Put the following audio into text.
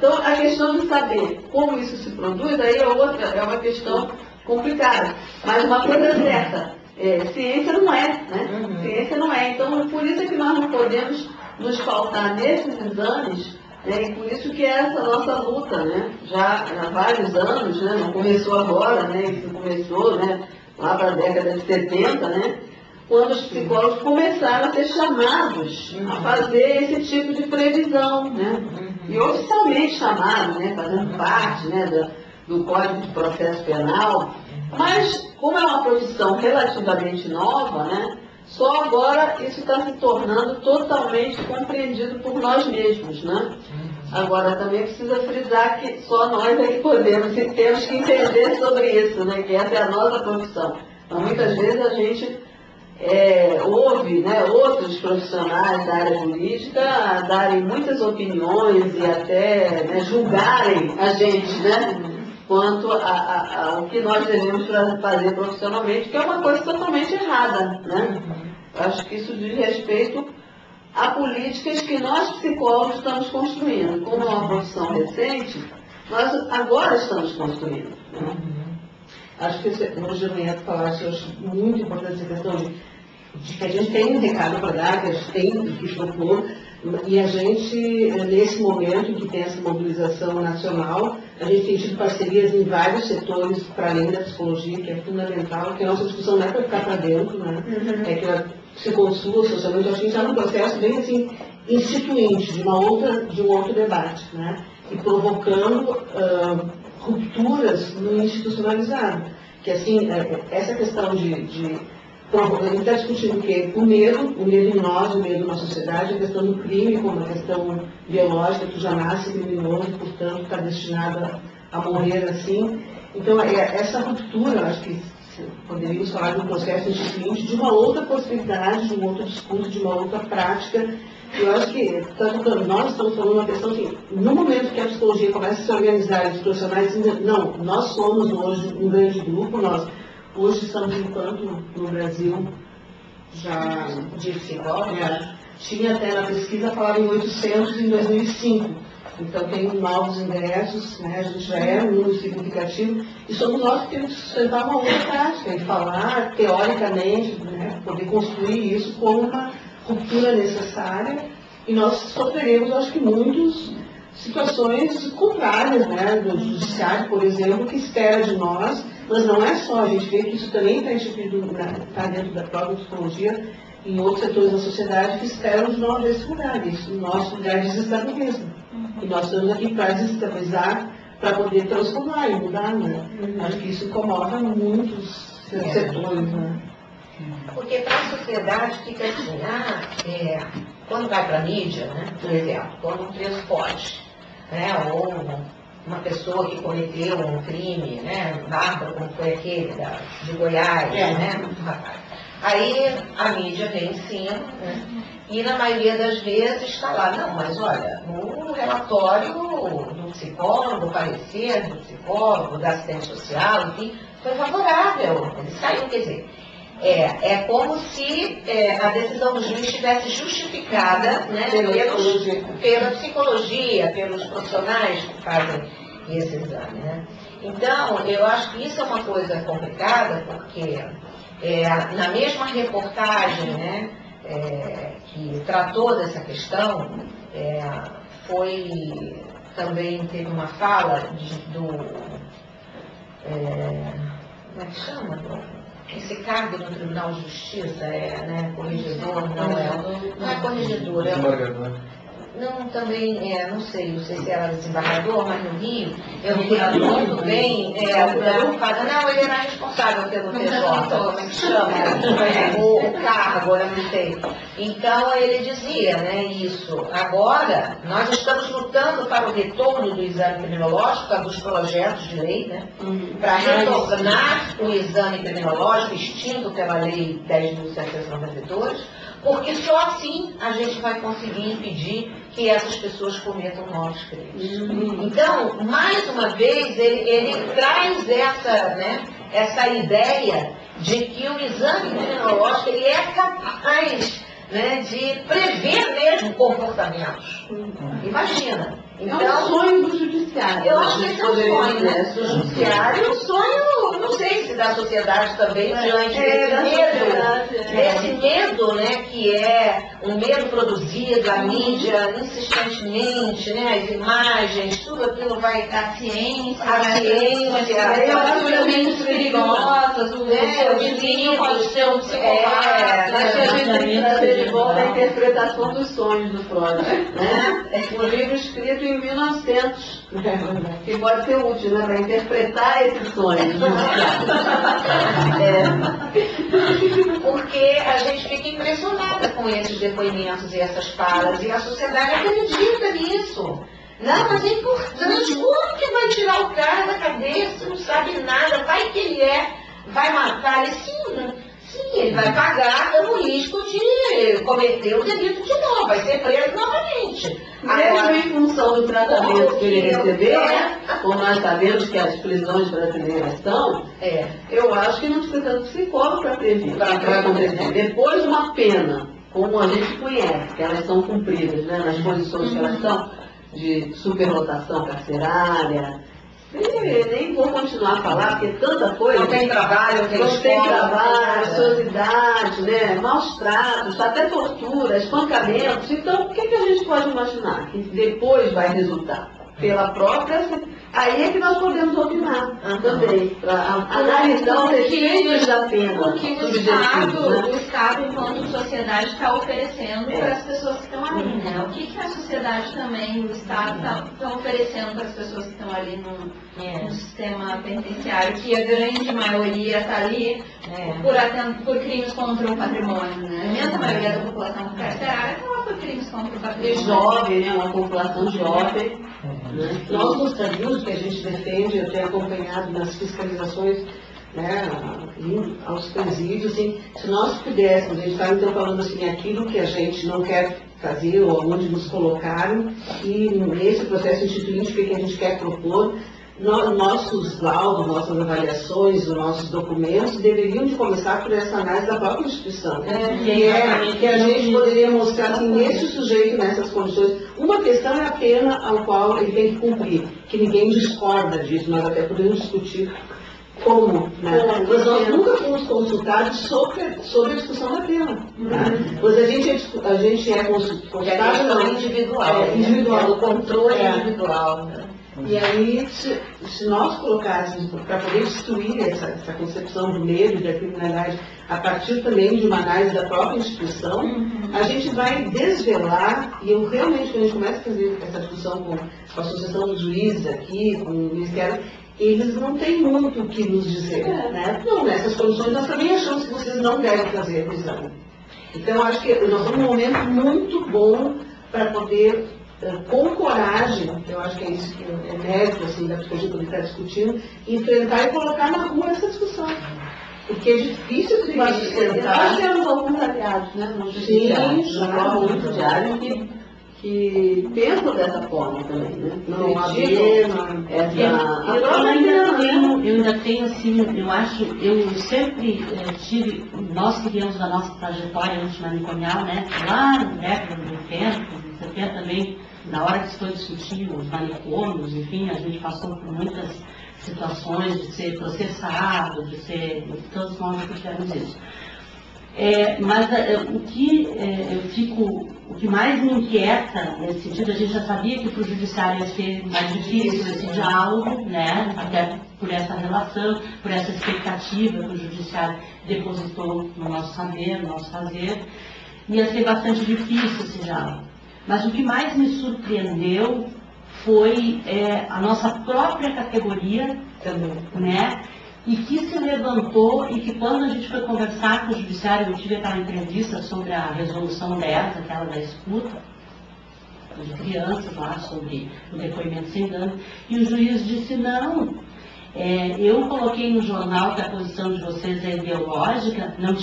Então, a questão de saber como isso se produz, aí é uma questão complicada. Mas uma coisa é certa, ciência não é, né? Ciência não é. Então, por isso é que nós não podemos nos faltar nesses exames, né? E por isso que é essa nossa luta, né? Já há vários anos, né? Não começou agora, né? Isso começou, né? Lá para a década de 70, né? Quando os psicólogos começaram a ser chamados a fazer esse tipo de previsão, né? E oficialmente chamados, né? Fazendo parte, né? Do Código de Processo Penal. Mas, como é uma profissão relativamente nova, né? Só agora isso está se tornando totalmente compreendido por nós mesmos, né? Agora, também precisa frisar que só nós é que podemos e temos que entender sobre isso, né? Que essa é a nossa profissão. Então, muitas vezes a gente ouve, né, outros profissionais da área jurídica darem muitas opiniões e até, né, julgarem a gente, né? Quanto ao que nós devemos fazer profissionalmente, que é uma coisa totalmente errada, né? Acho que isso diz respeito a políticas que nós psicólogos estamos construindo. Como é uma profissão recente, nós agora estamos construindo, né? Acho que hoje eu venho falar, eu acho muito importante essa questão de que a gente tem um recado para dar, que a gente tem que propor, e a gente, nesse momento em que tem essa mobilização nacional, a gente tem tido parcerias em vários setores, para além da psicologia, que é fundamental, que a nossa discussão não é para ficar para dentro, né? É que ela se consula socialmente. Eu acho que a gente está num processo bem assim, instituinte, de um outro debate, né? E provocando rupturas no institucionalizado. Que assim, essa questão a gente está discutindo o quê? O medo em nós, o medo na sociedade, a questão do crime como uma questão biológica, que já nasce criminoso, portanto está destinada a morrer assim. Então, essa ruptura, acho que poderíamos falar de um processo instituinte, de uma outra possibilidade, de um outro discurso, de uma outra prática. Eu acho que nós estamos falando uma questão que, no momento que a psicologia começa a se organizar, os profissionais dizem, não, nós somos hoje um grande grupo, nós hoje estamos enquanto no Brasil já de psicólogos, tinha até na pesquisa, falava em 800 em 2005. Então tem novos ingressos, né? A gente já é um número significativo, e somos nós que temos que sustentar uma outra prática e falar teoricamente, né? Poder construir isso como uma ruptura necessária, e nós sofreremos, acho que, muitas situações contrárias, né? Do judiciário, por exemplo, que espera de nós. Mas não é só, a gente vê que isso também está instituído, está dentro da própria psicologia, em outros setores da sociedade que esperam de nós esse lugar, isso, o nosso lugar de desestabilismo. E nós estamos aqui para desestabilizar, para poder transformar e mudar, né? Acho que isso incomoda muitos setores, né? Porque para a sociedade fica assim, quando vai para a mídia, né, por exemplo, quando um preso foge, né, ou uma pessoa que cometeu um crime, né, bárbaro, como foi aquele de Goiás, né, aí a mídia vem em cima, né, e na maioria das vezes está lá, não, mas olha, no relatório do psicólogo, do parecer do psicólogo, da assistente social, enfim, foi favorável, ele saiu, quer dizer, é como se a decisão do juiz estivesse justificada, né, pela psicologia, pelos profissionais que fazem esse exame, né? Então, eu acho que isso é uma coisa complicada, porque na mesma reportagem, né, que tratou dessa questão, teve uma fala como é que chama? Esse cargo no Tribunal de Justiça né, corregedor, não é corregedor, não, também, não sei se era desembargador, mas no Rio, eu me lembro muito bem, não, ele era responsável pelo TJ, como é que chama? O cargo, eu não sei. Então, ele dizia, né, isso. Agora, nós estamos lutando para o retorno do exame criminológico, dos projetos de lei, né, para retornar o exame criminológico extinto pela Lei 10.792, porque só assim a gente vai conseguir impedir que essas pessoas cometam novos crimes. Então, mais uma vez, ele traz essa ideia de que o exame criminológico ele é capaz né, de prever mesmo comportamentos. Imagina. É um Então, sonho do judiciário. eu acho que esse é um sonho, né? Do Judiciário, um sonho, não sei se da sociedade também, diante desse medo, né, que é um medo produzido, a mídia insistentemente, né, as imagens, tudo aquilo vai... A ciência, eu acho que é muito perigosas, o vizinho pode ser um psicopata. Acho que a gente tem que trazer de volta a interpretação dos sonhos do Freud, né? Um livro escrito em 1900, que pode ser útil, né, para interpretar esses sonhos. Porque a gente fica impressionada com esses depoimentos e essas falas, e a sociedade acredita nisso. Não, mas é importante. Como que vai tirar o cara da cabeça? Não sabe nada. Vai que ele vai matar ele. Sim, ele vai pagar pelo risco de cometer o delito de novo. Vai ser preso novamente. Mesmo em função do tratamento que ele recebeu, como nós sabemos que as prisões brasileiras são, eu acho que não precisa de psicólogo para prever o que vai acontecer. Depois de uma pena, como a gente conhece, que elas são cumpridas, né, nas condições que elas estão, de superlotação carcerária. Nem vou continuar a falar, porque tanta coisa. Não tem trabalho, não tem trabalho, ociosidade, né? Maus tratos, até tortura, espancamentos. Então, o que a gente pode imaginar que depois vai resultar? Pela própria... Aí é que nós podemos opinar também, para analisar os efeitos da pena. O que o Estado, enquanto sociedade, está oferecendo para as pessoas que estão ali, né? O que a sociedade também, o Estado, está oferecendo para as pessoas que estão ali no sistema penitenciário, que a grande maioria está ali por crimes contra o patrimônio, né? A imensa maioria da população carcerária está lá por crimes contra o patrimônio. Jovem, né? Uma população jovem. Nós gostaríamos, que a gente defende, eu tenho acompanhado nas fiscalizações, né, aos presídios, assim, se nós pudéssemos, a gente está então falando assim, aquilo que a gente não quer fazer ou onde nos colocaram, e nesse processo instituinte, o que a gente quer propor, nossos laudos, nossas avaliações, os nossos documentos deveriam de começar por essa análise da própria instituição. Que a gente poderia mostrar assim, nesse sujeito, nessas condições. Uma questão é a pena ao qual ele tem que cumprir, que ninguém discorda disso, nós até podemos discutir como, né? Mas nós nunca fomos consultados sobre a discussão da pena. Né? Pois a gente é consultado individual, o controle individual. Né? E aí, se nós colocássemos, para poder destruir essa concepção do medo e da criminalidade, a partir também de uma análise da própria instituição, a gente vai desvelar, e eu realmente, quando a gente começa a fazer essa discussão com a Associação dos Juízes aqui, com o Ministério, eles não têm muito o que nos dizer. Né? Não, nessas condições nós também achamos que vocês não devem fazer a exame. Então, eu acho que nós estamos num momento muito bom para poder, com coragem, eu acho que é isso que é mérito assim, da psicologia que está discutindo, enfrentar e colocar na rua essa discussão. Porque é difícil de sustentar. Nós temos alguns aliados, né, no judiciário, muito diário, que pensam dessa forma também, né? Não, eu ainda tenho assim, eu sempre tive, nós criamos a nossa trajetória antimanicomial, né? Lá na década de 80, 70 também, na hora que se foi discutir os manicômios, enfim, a gente passou por muitas situações de ser processado, de ser... Todos nós tivemos isso. Mas o que mais me inquieta nesse sentido, a gente já sabia que para o judiciário ia ser mais difícil esse diálogo, né? Até por essa relação, por essa expectativa que o judiciário depositou no nosso saber, no nosso fazer, ia ser bastante difícil esse diálogo. Mas o que mais me surpreendeu foi a nossa própria categoria também, né? E que se levantou e que quando a gente foi conversar com o judiciário, eu tive aquela entrevista sobre a resolução 10, aquela da escuta de crianças lá, sobre o depoimento sem dano, e o juiz disse, não, eu coloquei no jornal que a posição de vocês é ideológica, não